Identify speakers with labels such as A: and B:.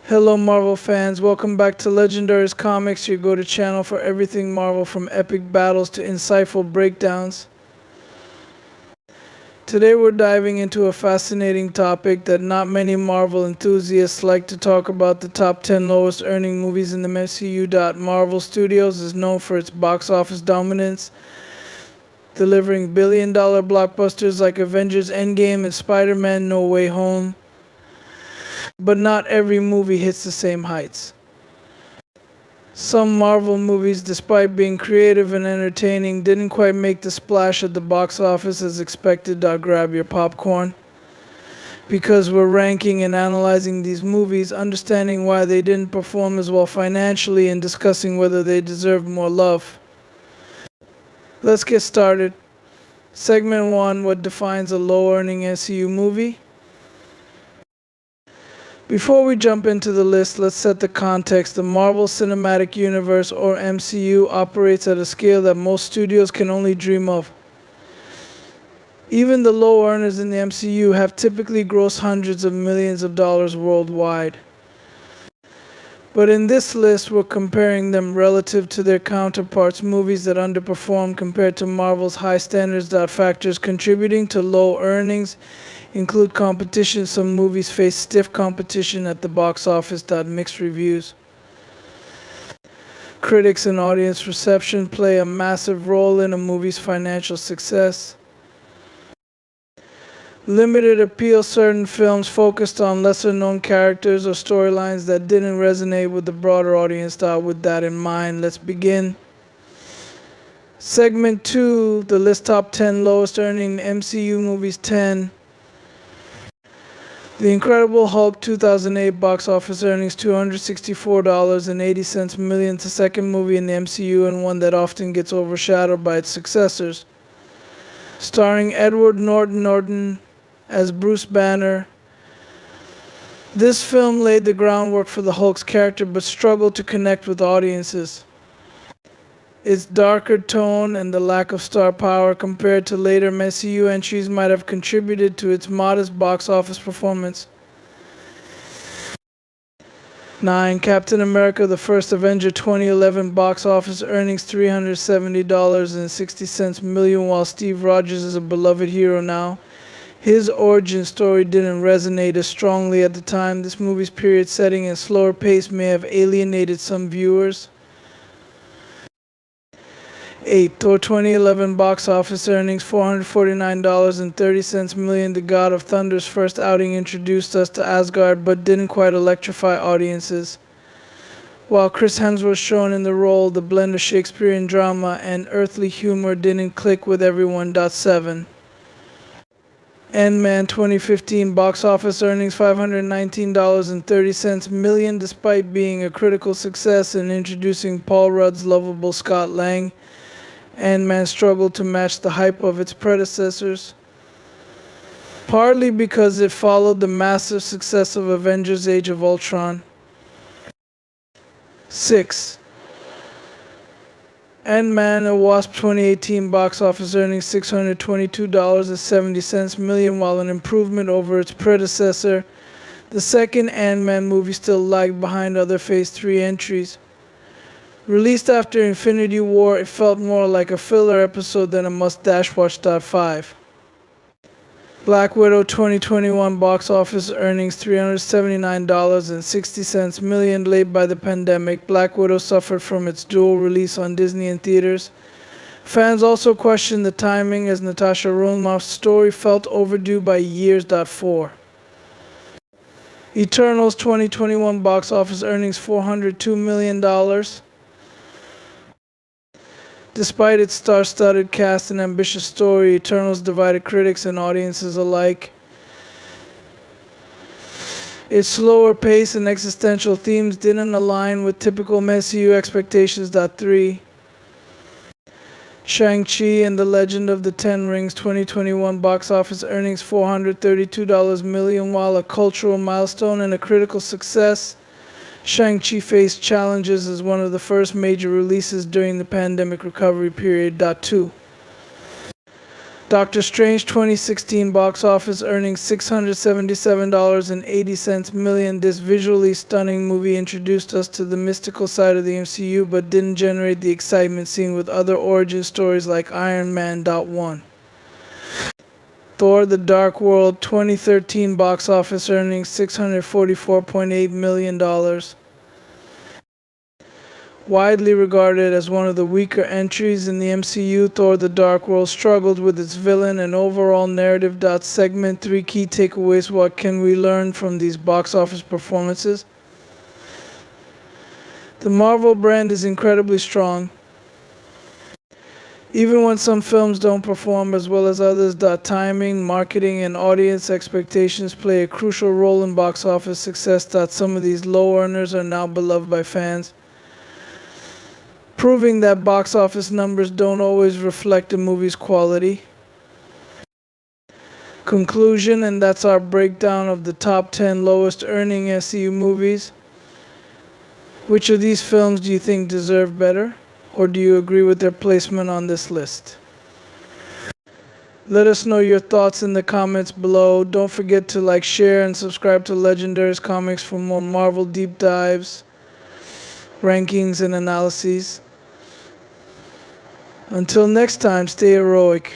A: Hello Marvel fans, welcome back to LegendaryZComics, your go-to channel for everything Marvel from epic battles to insightful breakdowns. Today we're diving into a fascinating topic that not many Marvel enthusiasts like to talk about. The top 10 lowest earning movies in the MCU. Marvel Studios is known for its box office dominance, delivering billion-dollar blockbusters like Avengers Endgame and Spider-Man No Way Home. But not every movie hits the same heights. Some Marvel movies, despite being creative and entertaining, didn't quite make the splash at the box office as expected. Grab your popcorn. Because we're ranking and analyzing these movies, understanding why they didn't perform as well financially, and discussing whether they deserve more love. Let's get started. Segment 1, what defines a low-earning MCU movie? Before we jump into the list, let's set the context. The Marvel Cinematic Universe, or MCU, operates at a scale that most studios can only dream of. Even the low earners in the MCU have typically grossed hundreds of millions of dollars worldwide. But in this list, we're comparing them relative to their counterparts, movies that underperform compared to Marvel's high standards. Factors contributing to low earnings include competition. Some movies face stiff competition at the box office. Mixed reviews. Critics and audience reception play a massive role in a movie's financial success. Limited appeal. Certain films focused on lesser-known characters or storylines that didn't resonate with the broader audience. With that in mind, let's begin. Segment 2, the list top 10 lowest earning MCU movies. 10. The Incredible Hulk 2008 box office earnings $264.80 million, the second movie in the MCU and one that often gets overshadowed by its successors. Starring Edward Norton as Bruce Banner, this film laid the groundwork for the Hulk's character but struggled to connect with audiences. Its darker tone and the lack of star power compared to later MCU entries might have contributed to its modest box office performance. 9. Captain America the First Avenger 2011 box office earnings $370.60 million. While Steve Rogers is a beloved hero now, his origin story didn't resonate as strongly at the time. This movie's period setting and slower pace may have alienated some viewers. 8. Thor 2011 box office earnings $449.30 million. The God of Thunder's first outing introduced us to Asgard but didn't quite electrify audiences. While Chris Hemsworth shone in the role, the blend of Shakespearean drama and earthly humor didn't click with everyone. 7. Ant-Man 2015 box office earnings $519.30 million. Despite being a critical success and introducing Paul Rudd's lovable Scott Lang, Ant-Man struggled to match the hype of its predecessors, partly because it followed the massive success of Avengers Age of Ultron. 6. Ant-Man and Wasp 2018 box office earnings $622.70 million. While an improvement over its predecessor, the second Ant-Man movie still lagged behind other Phase 3 entries. Released after Infinity War, it felt more like a filler episode than a must-watch. 5. Black Widow 2021 box office earnings $379.60 million. Late by the pandemic, Black Widow suffered from its dual release on Disney and theaters. Fans also questioned the timing as Natasha Romanoff's story felt overdue by years. 4. Eternals 2021 box office earnings $402 million. Despite its star-studded cast and ambitious story, Eternals divided critics and audiences alike. Its slower pace and existential themes didn't align with typical MCU expectations. 3. Shang-Chi and the Legend of the Ten Rings 2021 box office earnings $432 million. While a cultural milestone and a critical success, Shang-Chi faced challenges as one of the first major releases during the pandemic recovery period. 2. Doctor Strange 2016 box office earning $677.80 million. This visually stunning movie introduced us to the mystical side of the MCU but didn't generate the excitement seen with other origin stories like Iron Man. 1. Thor The Dark World 2013 box office earning $644.8 million. Widely regarded as one of the weaker entries in the MCU, Thor The Dark World struggled with its villain and overall narrative. Segment 3 key takeaways. What can we learn from these box office performances? The Marvel brand is incredibly strong. Even when some films don't perform as well as others, timing, marketing, and audience expectations play a crucial role in box office success. Some of these low earners are now beloved by fans, proving that box office numbers don't always reflect a movie's quality. Conclusion, and that's our breakdown of the top 10 lowest earning MCU movies. Which of these films do you think deserve better, or do you agree with their placement on this list? Let us know your thoughts in the comments below. Don't forget to like, share, and subscribe to LegendaryZComics for more Marvel deep dives, rankings, and analyses. Until next time, stay heroic.